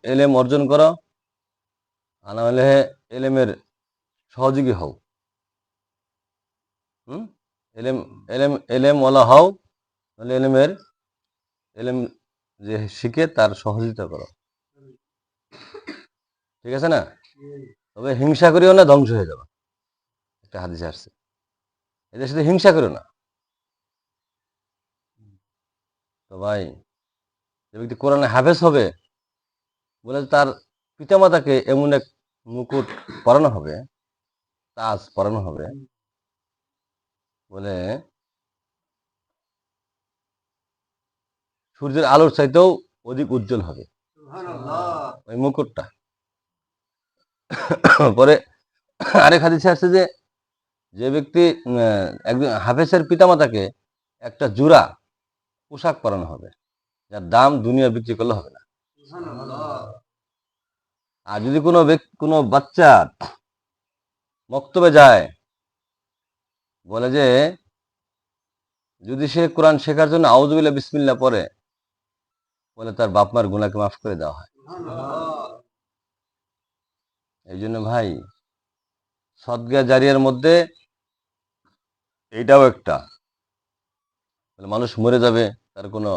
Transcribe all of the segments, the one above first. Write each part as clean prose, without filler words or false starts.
এলেম অর্জন করো, আর না হলে এলেমের সহযোগী হও। এলেম এলেম এলেম ওয়ালা হও, নাহলে এলেম যে শিখে তার সহযোগিতা করো। ঠিক আছে না? তবে হিংসা করিও না, ধ্বংস হয়ে যাবে। একটা হাদিসে আসছে, এদের সাথে হিংসা করো না। তো ভাই, যে ব্যক্তি কোরআনে হাফেজ হবে, বলে তার পিতামাতাকে এমন এক মুকুট পরানো হবে, তাজ পরানো হবে, বলে সূর্যের আলোর চাইতেও অধিক উজ্জ্বল হবে ওই মুকুটটা। পরে আরেক হাদিসে আসছে যে, যে ব্যক্তি একজন হাফেজের পিতামাতাকে একটা জোড়া পোশাক পরানো হবে, যার দাম দুনিয়া বিক্রি করলে হবে না। আর যদি কোনো বাচ্চা মক্তবে যায়, বলে যে যদি সে কোরআন শেখার জন্য আউযুবিল্লাহ বিসমিল্লাহ পড়ে, বলে তার বাপ মার গুনাহকে মাফ করে দেওয়া হয়। এই জন্য ভাই, সদকা জারিয়ার মধ্যে এইটাও একটা। মানুষ মরে যাবে, তার কোনো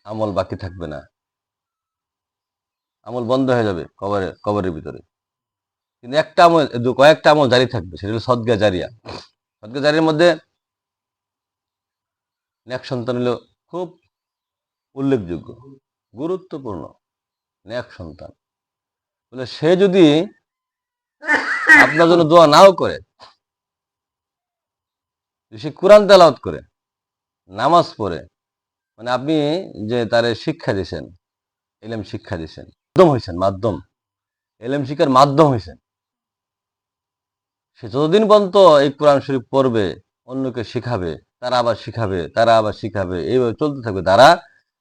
আমল বাকি থাকবে না, আমল বন্ধ হয়ে যাবে কবরের ভিতরে, কিন্তু একটা আমল, কয়েকটা আমল জারি থাকবে, সেটা হলো সদকা জারিয়া। সদকা জারিয়ার মধ্যে নেক সন্তান হলো খুব উল্লেখযোগ্য, গুরুত্বপূর্ণ। নেক সন্তান বলে সে যদি আপনার জন্য দোয়া নাও করে, সে কোরআন তেলাওয়াত করে, নামাজ পড়ে, মানে আপনি যে তারে শিক্ষা দিয়েছেন, এলেম শিক্ষা দিয়েছেন, মাধ্যম হয়েছেন, মাধ্যম, এলেম শিক্ষার মাধ্যম হয়েছেন, সে যতদিন পর্যন্ত এই কোরআন শরীফ পড়বে, অন্যকে শিখাবে, তারা আবার শিখাবে, তারা আবার শিখাবে, এইভাবে চলতে থাকবে ধারা।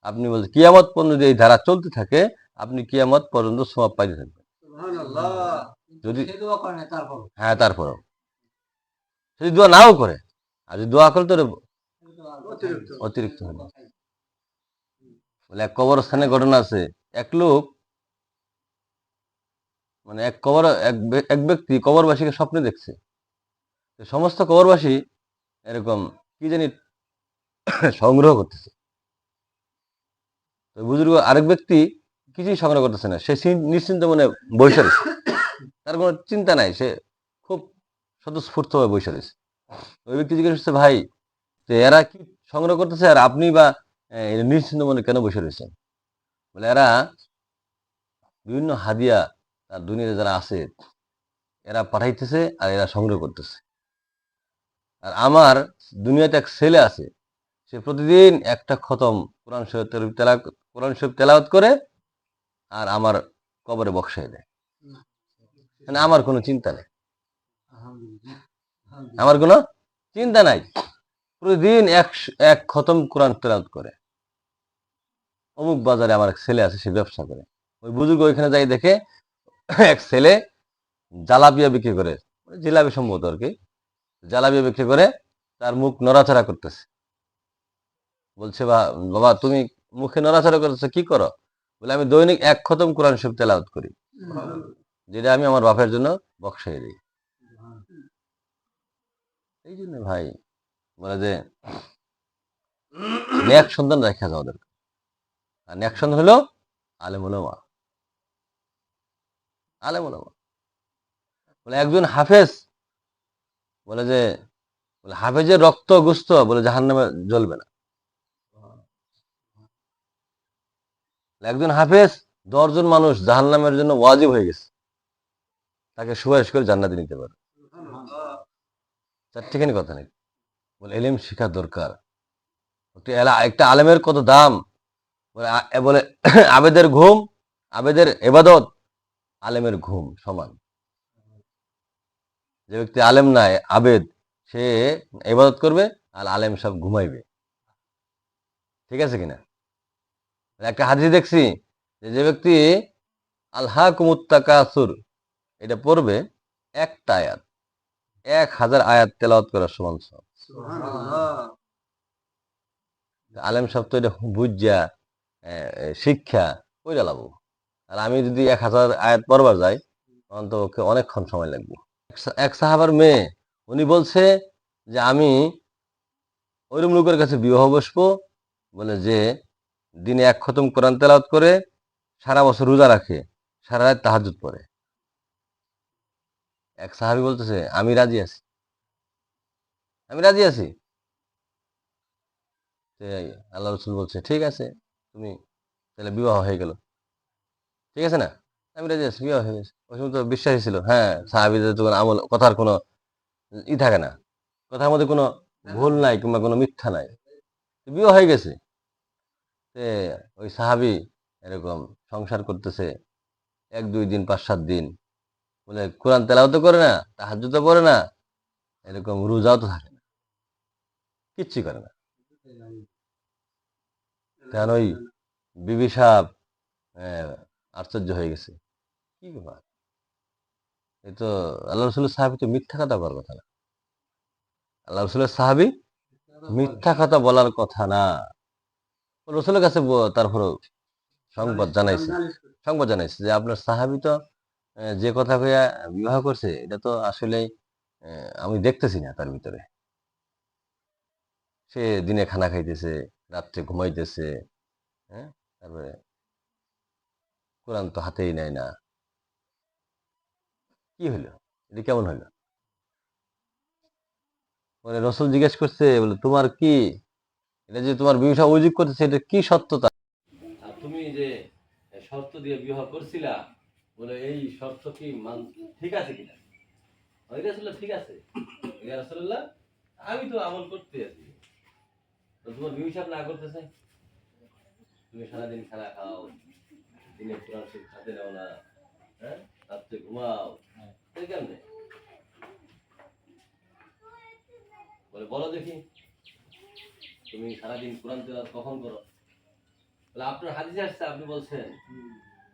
আপনি বলছেন কিয়ামত পর্যন্ত যদি এই ধারা চলতে থাকে, আপনি কিয়ামত পর্যন্ত সওয়াব পাইতে থাকবেন। যদি হ্যাঁ, তারপরেও যদি দোয়া নাও করে, আর যদি দোয়া করে, তো অতিরিক্ত হবে। বলে এক কবরস্থানে ঘটনা আছে, এক লোক, মানে এক ব্যক্তি কবরবাসীকে স্বপ্নে দেখছে, সমস্ত কবরবাসী এরকম কি জানি সংগ্রহ করতেছে। তো বুজুর্গ আরেক ব্যক্তি কিছুই সংগ্রহ করতেছে না, সে নিশ্চিন্ত মনে বসে রয়েছে, তার কোনো চিন্তা নাই, সে খুব স্বতঃস্ফূর্ত হয়ে বসে রয়েছে। ওই ব্যক্তি জিজ্ঞেস করছে, ভাই, যে এরা কি সংগ্রহ করতেছে, আর আপনি বা নিশ্চিন্ত মনে কেন বসে রয়েছেন? বলে এরা বিভিন্ন হাদিয়া তার দুনিয়াতে যারা আছে এরা পাঠাইতেছে, আর এরা সংগ্রহ করতেছে। আর আমার দুনিয়াতে এক ছেলে আছে, সে প্রতিদিন একটা খতম কোরআন শরীফ তেলাওয়াত করে, আর আমার কবরে বক্সায় দেয়। মানে আমার কোনো চিন্তা নেই, আমার কোনো চিন্তা নাই, প্রতিদিন এক খতম কোরআন তেলাওয়াত করে। অমুক বাজারে আমার এক ছেলে আছে, সে ব্যবসা করে। ওই বুজুর্গ ওইখানে যাই দেখে এক ছেলে জালাপিয়া বিক্রি করে, জিলাপি সম্ভবত আর কি, জালাপিয়া বিক্রি করে, তার মুখ নড়াচড়া করতেছে। বলছে, বাবা তুমি মুখে নড়াচড়া করতেছো, কি করো? বলে আমি দৈনিক এক খতম কোরআন শরীফ তেলাওয়াত করি, যেটা আমি আমার বাপের জন্য বক্সাই দিই। এই জন্য ভাই বলে যে নেক সন্তান রেখা যাওয়া দরকার। আর নেক সন্তান হলো আলেম উলামা। আলেম উলামা বলে একজন হাফেজ, বলে যে হাফেজের রক্ত গোস্ত বলে জাহান্নামে জ্বলবে না। একজন হাফেজ 10 জন মানুষ জাহান্নামের জন্য ওয়াজিব হয়ে গেছে, তাকে সুপারিশ করে জান্নাতে নিতে পারে। চারটিখানি কথা নেই, বলে এলেম শিখা দরকার। একটা আলেমের কত দাম, বলে আবেদের ঘুম, আবেদের এবাদত, আলেমের ঘুম সমান। যে ব্যক্তি আলেম নাই, আবেদ, সে ইবাদত করবে, আর আলেম সব ঘুমাইবে। ঠিক আছে কিনা? একটা হাদিস দেখছি, যে ব্যক্তি আলহাকুমুত তাকাসুর এটা পড়বে, একটা আয়াত 1000 আয়াত তেলাওয়াত করার সমান। আলেম সব তো এটা বুঝা শিক্ষা কইরা লাভ। আর আমি যদি 1000 আয়াত পড়বার যাই তখন তো ওকে অনেকক্ষণ সময় লাগবে। এক সাহাবার মেয়ে উনি বলছে যে আমি ওইরকম লোকের কাছে বিবাহ বসবো বলে যে দিনে 1 খতম কোরআন তেলাওয়াত করে সারা বছর রোজা রাখে, সারা রাত তাহাজ্জুদ পড়ে। এক সাহাবী বলতেছে আমি রাজি আছি, আমি রাজি আছি। আল্লাহ রসুল বলছে ঠিক আছে, তুমি তাহলে বিবাহ হয়ে গেল, ঠিক আছে না, আমি রাজি আছি, বিবাহ হয়ে গেছে। ওই সময় তো বিশ্বাসী ছিল। হ্যাঁ, সাহাবীদের তো কোনো আমল কথার কোনো থাকে না, কথার মধ্যে কোনো ভুল নাই কিংবা কোনো মিথ্যা নাই, বিবাহ হয়ে গেছে। ওই সাহাবী এরকম সংসার করতেছে 1-2 দিন 5-7 দিন, বলে কোরআন তেলাওয়াত করে না, তাহাজ্জুদও পড়ে না, এরকম রোজাও তো থাকে না, কিচ্ছু করে না। তখন ওই বিবি সাহেব আশ্চর্য হয়ে গেছে, কি ব্যাপার, এই তো আল্লাহ রসুলের সাহাবী তো মিথ্যা কথা বলার কথা না, আল্লাহ রসুলের সাহাবী মিথ্যা কথা বলার কথা না। রসুলের কাছে তারপর সংবাদ জানাইছে যে আপনার সাহাবী তো যে কথা কইয়া বিবাহ করছে এটা তো আসলে আমি দেখতেছি না তার ভিতরে। সে দিনে খানা খাইতেছে, রাত্রে ঘুমাইতেছে, হ্যাঁ, তারপরে কোরআন তো হাতেই নেয় না। কি হইলো, এটা কেমন হইলো? মানে রসুল জিজ্ঞেস করছে, বলে তোমার কি এটা যে তোমার বিবাহ অভিযোগ করতেছে এটা কি সত্যতা? আর তুমি যে শর্ত দিয়ে বিবাহ করছিলা, বলে এই শর্ত কি ঠিক আছে কিনা? ওই রাসূলুল্লাহ ঠিক আছে, ইয়া রাসূলুল্লাহ আমি তো আমল করতে আছি, তো তোমার বিবাহ না করতেছে, তুমি সারাদিন খানা খাও, দিনে কোরআন শরীফ হাতে নাও না, হ্যাঁ, রাত্রে ঘুমাও, এই কেমনে? বলে বলো দেখি, তুমি সারাদিন কোরআন তেলাওয়াত কখন করো? বলে আপনার হাদিসে আসছে, আপনি বলছেন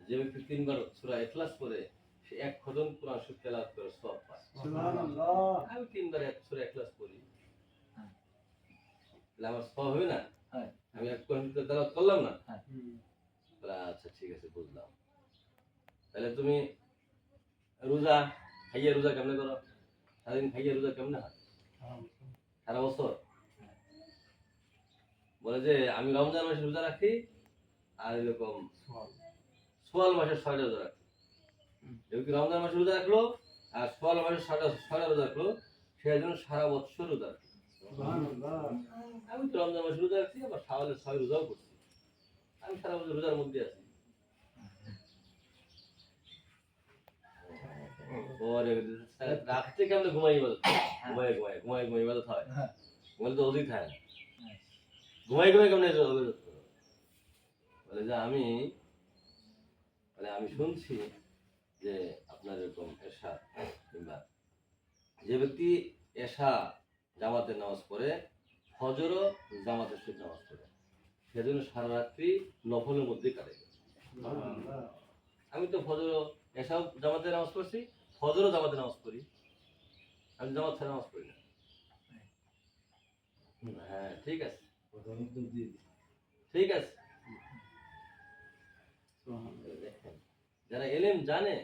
যে ব্যক্তি 3 বার সূরা ইখলাস পড়ে সে 1 খতম কোরআন শরীফ তেলাওয়াত করে সওয়াব পায়। সুবহানাল্লাহ। আমি 3 বার সূরা ইখলাস পড়ি, তাহলে আমার সওয়াব হবে না? আমি 1 কোরআন তেলাওয়াত করলাম না? বলে আচ্ছা ঠিক আছে, বুঝলাম। তাহলে তুমি রোজা খাইয়া রোজা কেমনে করো? সারাদিন খাইয়া রোজা কেমনে হয় সারা বছর? বলে যে আমি রমজান মাসে রোজা রাখি, আর এরকম সোয়াল মাসের 6টা রোজা রাখি। যেহেতু রমজান মাসে রোজা রাখলো আর সোয়াল মাসের 6টা রোজা রাখলো, সেই জন্য সারা বছর রোজা রাখি। আমি তো রমজান মাসে রোজা রাখছি, আবার শাওয়ালের 6 রোজাও করছি, আমি সারা বছর রোজার মধ্যে আছি। রাত্রে কেমন ঘুমাই ইবাদত, ঘুমাই ইবাদত হয়, ঘুমাইলে তো অধিক হয় না, ঘুমাই কেমন ইবাদত? বলে যে আমি শুনছি যে আপনার এরকম এশা কিংবা যে ব্যক্তি এশা জামাতের নামাজ পড়ে, ফজরও জামাতের সাথে নামাজ পড়ে, সেজন্য সারা রাত্রি নফলের মধ্যে কাটে। আমি তো ফজরও এশাও জামাতে নামাজ পড়ছি, ফজরও জামাতে নামাজ পড়ি, আমি জামাত ছাড়া নামাজ পড়ি না। হ্যাঁ ঠিক আছে, ঠিক আছে। যারা এলেম জানে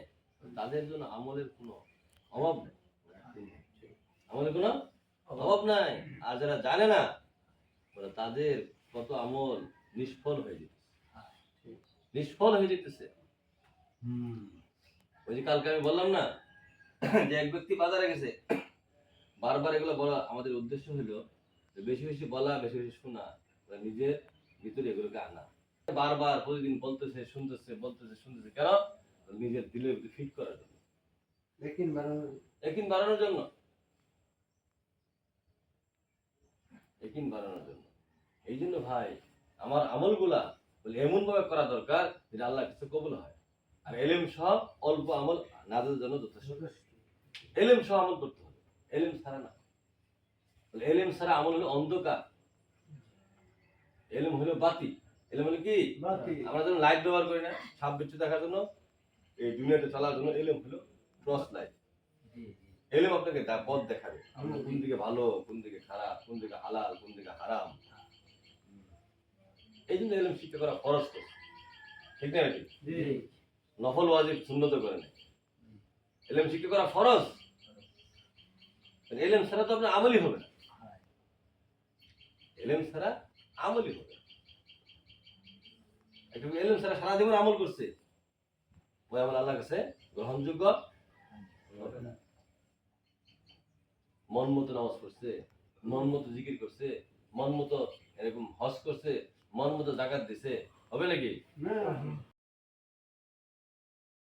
তাদের জন্য আমলের কোনো অভাব নেই, আমলের কোনো অভাব নাই। আর যারা জানে না তাদের কত আমল নিষ্ফল হয়ে যেতেছে। ওই যে কালকে আমি বললাম না যে এক ব্যক্তি বাজারে গেছে, বারবার এগুলো বলা আমাদের উদ্দেশ্য হলো বেশি বেশি বলা, বেশি বেশি শোনা, নিজের ভিতরে এগুলোকে আনা। বারবার প্রতিদিন বলতেছে, শুনতেছে, কেন? নিজের দিলের ফিট করার জন্য, একিন বাড়ানোর জন্য। এই জন্য ভাই আমার আমলগুলা এমন ভাবে করা দরকার যেটা আল্লাহ কিছু কবুল হয়। আর এলেম সহ অল্প আমল নাজের জন্য যথেষ্ট। এলেম সহ আমল করতে হবে, এলেম ছাড়া না। এলেম ছাড়া আমল হলো অন্ধকার, এলেম হলো বাতি। এলেম হলো কি? আমরা যখন লাইট ব্যবহার করি না সাপ বিচ্ছু দেখার জন্য, এই দুনিয়াতে চলার জন্য এলেম হলো টর্চ লাইট। এলেম আপনাকে পথ দেখাবে, কোন দিকে ভালো, কোন দিকে খারাপ, কোন দিকে হালাল, কোন দিকে হারাম। এই জন্য এলএম শিক্ষা করা ফরজ করছে, ঠিক না নাকি? নফল ওয়াজিব সুন্নত করে নেই, এলএম শিক্ষা করা ফরজ। এলএম ছাড়া তো আপনার আমলই হবে না, এলএম ছাড়া আমলই হবে না। একটু এলএম ছাড়া সারা জীবন আমল করছে, ওই আমল আল্লাহর কাছে গ্রহণযোগ্য হবে না। মন মতো নামাজ পড়ছে, মন মতো জিকির করছে, মন মতো এরকম হজ করছে, মন মতো জাকাত দিছে, হবে নাকি?